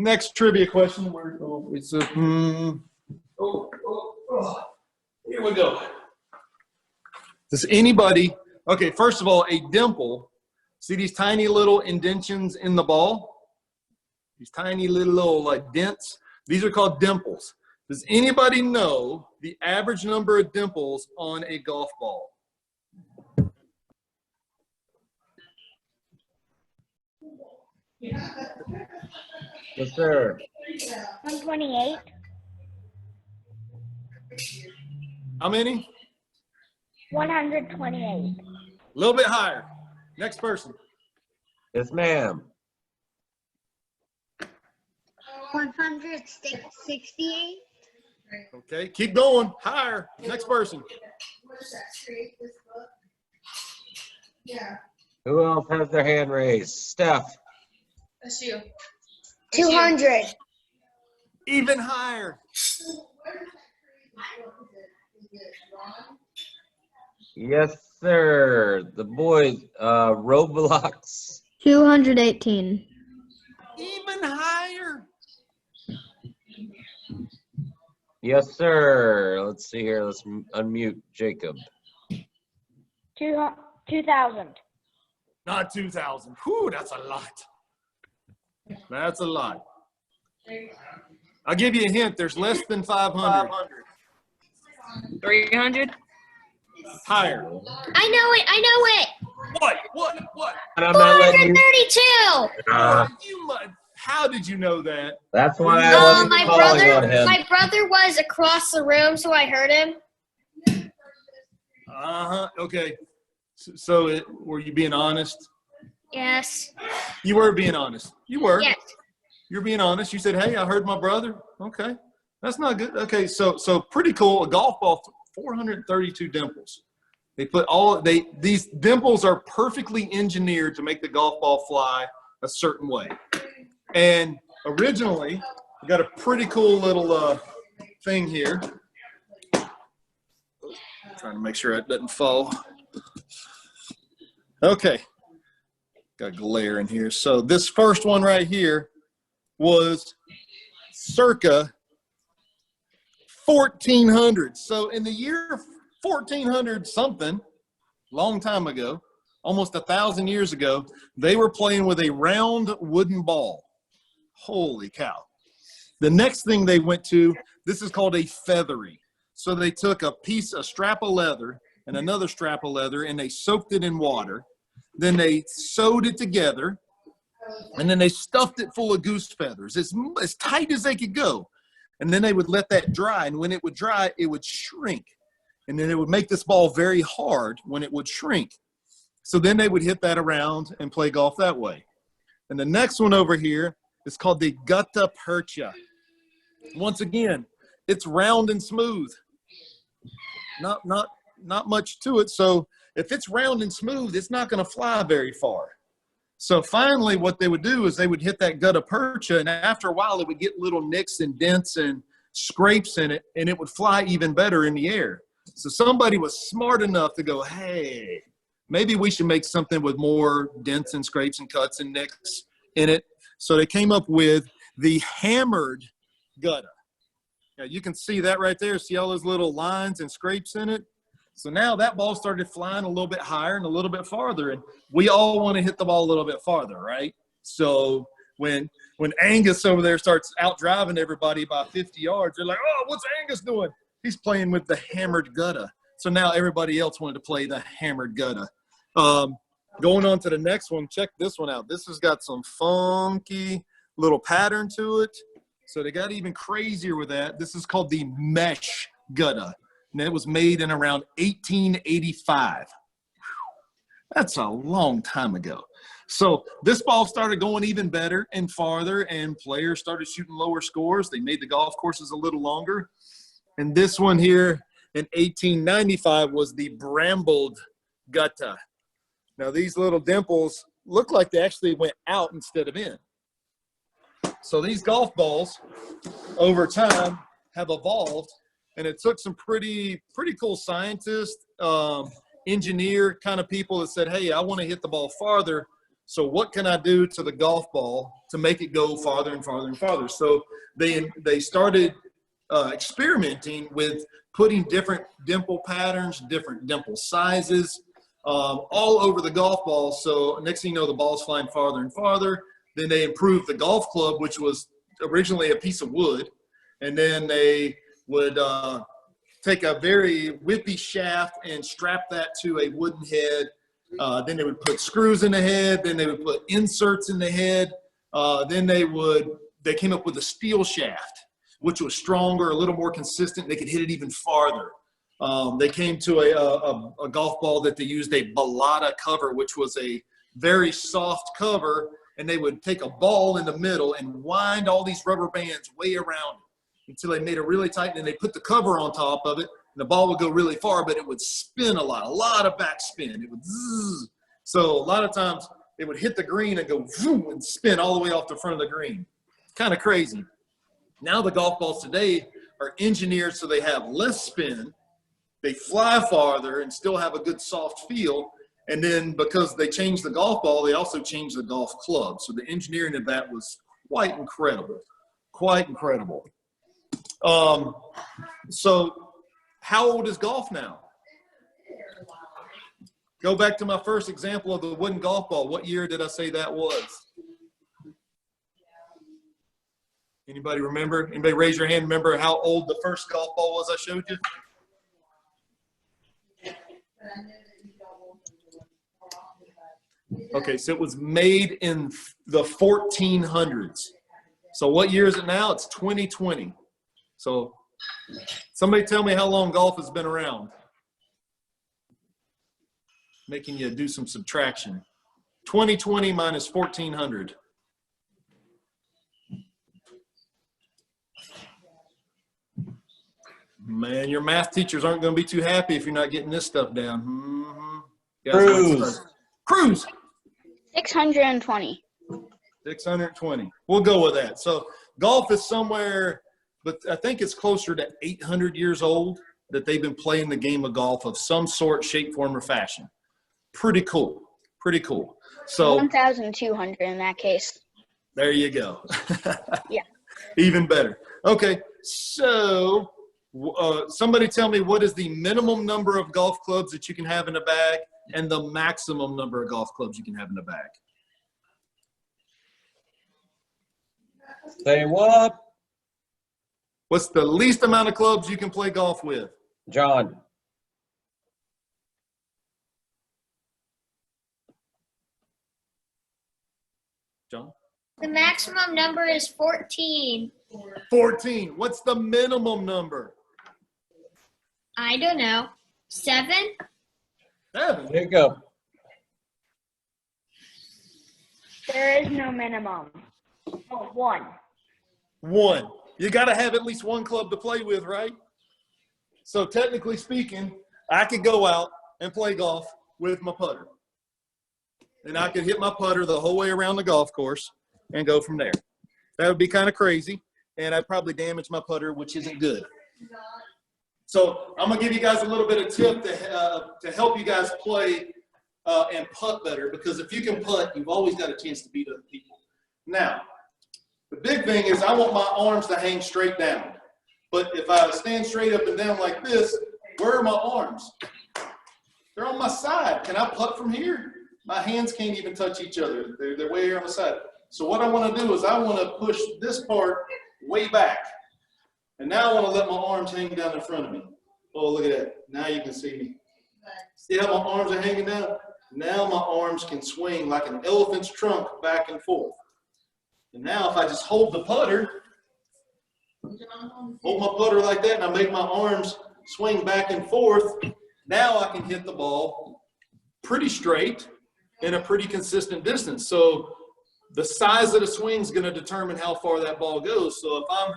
Next trivia question. Here we go. Does anybody, okay, first of all, a dimple, see these tiny little indentions in the ball? These tiny little dents? These are called dimples. Does anybody know the average number of dimples on a golf ball? Yes, sir. 128. How many? 128. A little bit higher. Next person. Yes, ma'am. 168. Okay, keep going. Higher. Next person. Yeah. Who else has their hand raised? Steph. That's you. 200. Even higher. Yes, sir. The boys, Roblox. 218. Even higher. Yes, sir. Let's see here. Let's unmute Jacob. 2,000. Not 2,000. Whew, that's a lot. That's a lot. I'll give you a hint. There's less than 500. 300. Higher. I know it. What? And I'm not letting you. 432. You must, how did you know that? That's why I wasn't my calling on him. brother was across the room, so I heard him. Okay. So were you being honest? Yes. You were being honest. You were. Yes. You're being honest. You said, "Hey, I heard my brother." Okay, that's not good. Okay, so pretty cool. A golf ball, 432 dimples. They put these dimples are perfectly engineered to make the golf ball fly a certain way. And originally, we got a pretty cool little thing here. Trying to make sure it doesn't fall. Okay, got glare in here. So this first one right here was circa 1400. So in the year 1400 something, long time ago, almost 1,000 years ago, they were playing with a round wooden ball. Holy cow. The next thing they went to, this is called a feathery. So they took a strap of leather and another strap of leather, and they soaked it in water. Then they sewed it together, and then they stuffed it full of goose feathers, as tight as they could go. And then they would let that dry, and when it would dry, it would shrink. And then it would make this ball very hard when it would shrink. So then they would hit that around and play golf that way. And the next one over here is called the Gutta Percha. Once again, it's round and smooth. Not much to it. So if it's round and smooth, it's not going to fly very far. So finally what they would do is they would hit that Gutta Percha, and after a while it would get little nicks and dents and scrapes in it, and it would fly even better in the air. So somebody was smart enough to go, hey, maybe we should make something with more dents and scrapes and cuts and nicks in it. So they came up with the hammered Gutta. Now you can see that right there. See all those little lines and scrapes in it? So now that ball started flying a little bit higher and a little bit farther. And we all want to hit the ball a little bit farther, right? So when Angus over there starts out driving everybody by 50 yards, they're like, oh, what's Angus doing? He's playing with the hammered Gutta. So now everybody else wanted to play the hammered Gutta. Going on to the next one, check this one out. This has got some funky little pattern to it. So they got even crazier with that. This is called the mesh Gutta. And it was made in around 1885. That's a long time ago. So this ball started going even better and farther, and players started shooting lower scores. They made the golf courses a little longer. And this one here in 1895 was the brambled Gutta. Now these little dimples look like they actually went out instead of in. So these golf balls over time have evolved, and it took some pretty cool scientists, engineer kind of people that said, hey, I want to hit the ball farther. So what can I do to the golf ball to make it go farther and farther and farther? So they started experimenting with putting different dimple patterns, different dimple sizes, all over the golf ball. So next thing you know, the ball's flying farther and farther. Then they improved the golf club, which was originally a piece of wood. And then they would take a very whippy shaft and strap that to a wooden head. Then they would put screws in the head. Then they would put inserts in the head. Then they came up with a steel shaft, which was stronger, a little more consistent. They could hit it even farther. They came to a golf ball that they used a balata cover, which was a very soft cover. And they would take a ball in the middle and wind all these rubber bands way around it until they made it really tight. And then they put the cover on top of it, and the ball would go really far, but it would spin a lot of backspin. It would zzz. So a lot of times it would hit the green and go zoom and spin all the way off the front of the green. Kind of crazy. Now the golf balls today are engineered so they have less spin, they fly farther and still have a good soft feel. And then because they changed the golf ball, they also changed the golf club. So the engineering of that was quite incredible, quite incredible. So how old is golf now? Go back to my first example of the wooden golf ball. What year did I say that was? Anybody remember? Anybody raise your hand? Remember how old the first golf ball was I showed you? Okay, so it was made in the 1400s. So what year is it now? It's 2020. So somebody tell me how long golf has been around. Making you do some subtraction. 2020 minus 1400. Man, your math teachers aren't going to be too happy if you're not getting this stuff down. Cruise. 620. 620. We'll go with that. So golf is somewhere, but I think it's closer to 800 years old that they've been playing the game of golf of some sort, shape, form, or fashion. Pretty cool. Pretty cool. So 1,200 in that case. there you go. Yeah. Even better. Okay. So somebody tell me, what is the minimum number of golf clubs that you can have in a bag and the maximum number of golf clubs you can have in a bag? Say what? What's the least amount of clubs you can play golf with? John. John? The maximum number is 14. 14. What's the minimum number? I don't know. 7? 7. There you go. There is no minimum. Oh, 1. 1. You got to have at least one club to play with, right? So technically speaking, I could go out and play golf with my putter. And I could hit my putter the whole way around the golf course and go from there. That would be kind of crazy. And I'd probably damage my putter, which isn't good. So I'm going to give you guys a little bit of tip to help you guys play and putt better. Because if you can putt, you've always got a chance to beat other people. Now, the big thing is I want my arms to hang straight down. But if I stand straight up and down like this, where are my arms? They're on my side. Can I putt from here? My hands can't even touch each other. They're way here on the side. So what I want to do is I want to push this part way back. And now I want to let my arms hang down in front of me. Oh, look at that. Now you can see me. See how my arms are hanging down? Now my arms can swing like an elephant's trunk back and forth. And now if I just hold the putter, hold my putter like that, and I make my arms swing back and forth, now I can hit the ball pretty straight in a pretty consistent distance. So the size of the swing is going to determine how far that ball goes. So if I'm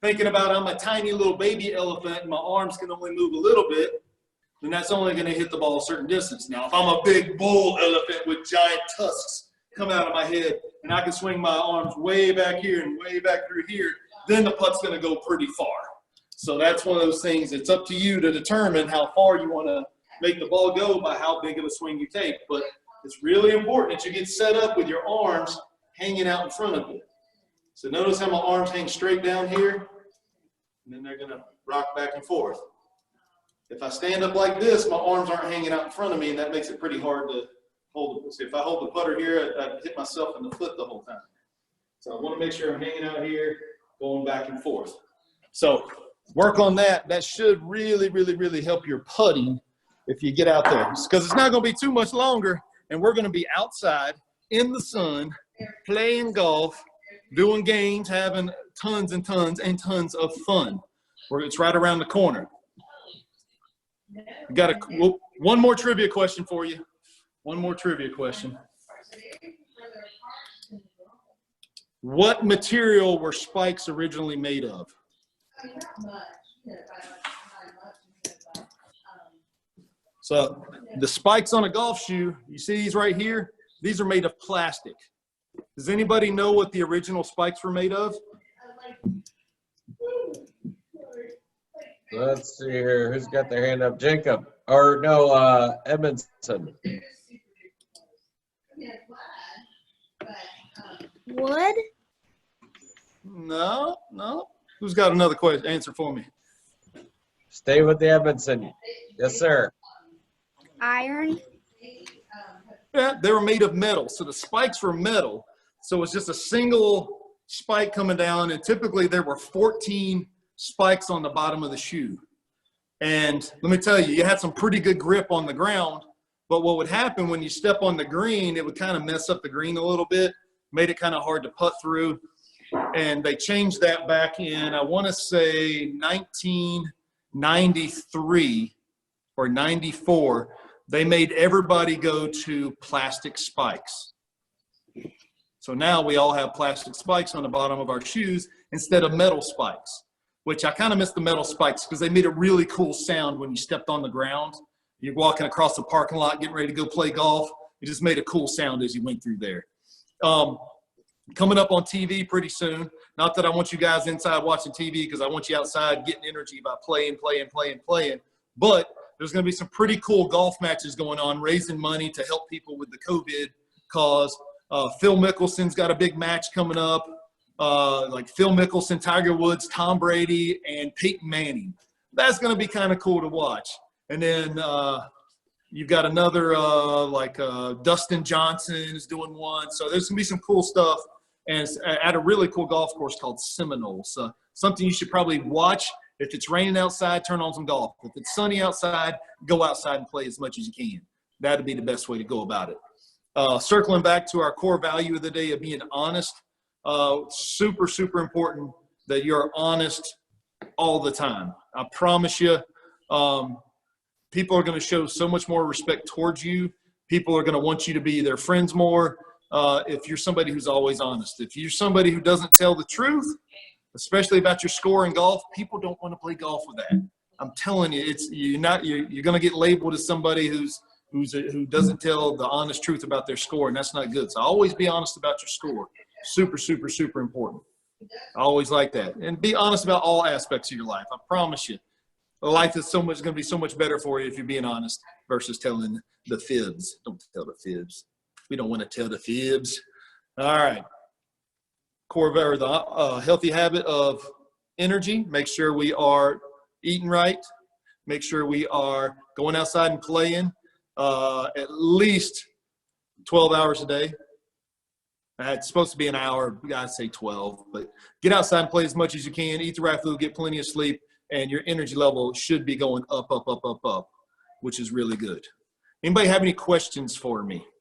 thinking about I'm a tiny little baby elephant and my arms can only move a little bit, then that's only going to hit the ball a certain distance. Now, if I'm a big bull elephant with giant tusks coming out of my head and I can swing my arms way back here and way back through here, then the putt's going to go pretty far. So that's one of those things. It's up to you to determine how far you want to make the ball go by how big of a swing you take. But it's really important that you get set up with your arms hanging out in front of you. So notice how my arms hang straight down here, and then they're going to rock back and forth. If I stand up like this, my arms aren't hanging out in front of me, and that makes it pretty hard to hold it. See, if I hold the putter here, I hit myself in the foot the whole time. So I want to make sure I'm hanging out here, going back and forth. So work on that. That should really, really, really help your putting if you get out there. Because it's not going to be too much longer, and we're going to be outside in the sun, playing golf, doing games, having tons and tons and tons of fun. It's right around the corner. Got one more trivia question for you. One more trivia question. What material were spikes originally made of? So the spikes on a golf shoe, you see these right here? These are made of plastic. Does anybody know what the original spikes were made of? Let's see here. Who's got their hand up? Jacob. Or no, Edmondson. Wood? No. Who's got another question? Answer for me. Stay with the Edmondson. Yes, sir. Iron? Yeah, they were made of metal. So the spikes were metal. So it's just a single spike coming down, and typically there were 14 spikes on the bottom of the shoe. And let me tell you, you had some pretty good grip on the ground, but what would happen when you step on the green, it would kind of mess up the green a little bit, made it kind of hard to putt through. And they changed that back in, I want to say 1993 or 94. They made everybody go to plastic spikes. So now we all have plastic spikes on the bottom of our shoes instead of metal spikes, which I kind of miss the metal spikes because they made a really cool sound when you stepped on the ground. You're walking across the parking lot, getting ready to go play golf. It just made a cool sound as you went through there. Coming up on TV pretty soon. Not that I want you guys inside watching TV because I want you outside getting energy by playing. But there's going to be some pretty cool golf matches going on, raising money to help people with the COVID cause. Phil Mickelson's got a big match coming up. Like Phil Mickelson, Tiger Woods, Tom Brady, and Peyton Manning. That's going to be kind of cool to watch. And then you've got another Dustin Johnson is doing one. So there's going to be some cool stuff. And it's at a really cool golf course called Seminole. So something you should probably watch. If it's raining outside, turn on some golf. If it's sunny outside, go outside and play as much as you can. That'd be the best way to go about it. Circling back to our core value of the day of being honest. Super, super important that you're honest all the time. I promise you, people are going to show so much more respect towards you. People are going to want you to be their friends more if you're somebody who's always honest. If you're somebody who doesn't tell the truth, especially about your score in golf, people don't want to play golf with that. I'm telling you, you're going to get labeled as somebody who doesn't tell the honest truth about their score, and that's not good. So always be honest about your score. Super, super, super important. I always like that. And be honest about all aspects of your life. I promise you. Life is going to be so much better for you if you're being honest versus telling the fibs. Don't tell the fibs. We don't want to tell the fibs. All right. The healthy habit of energy. Make sure we are eating right. Make sure we are going outside and playing at least 12 hours a day. It's supposed to be an hour. We got to say 12. But get outside and play as much as you can. Eat the right food. Get plenty of sleep. And your energy level should be going up, which is really good. Anybody have any questions for me?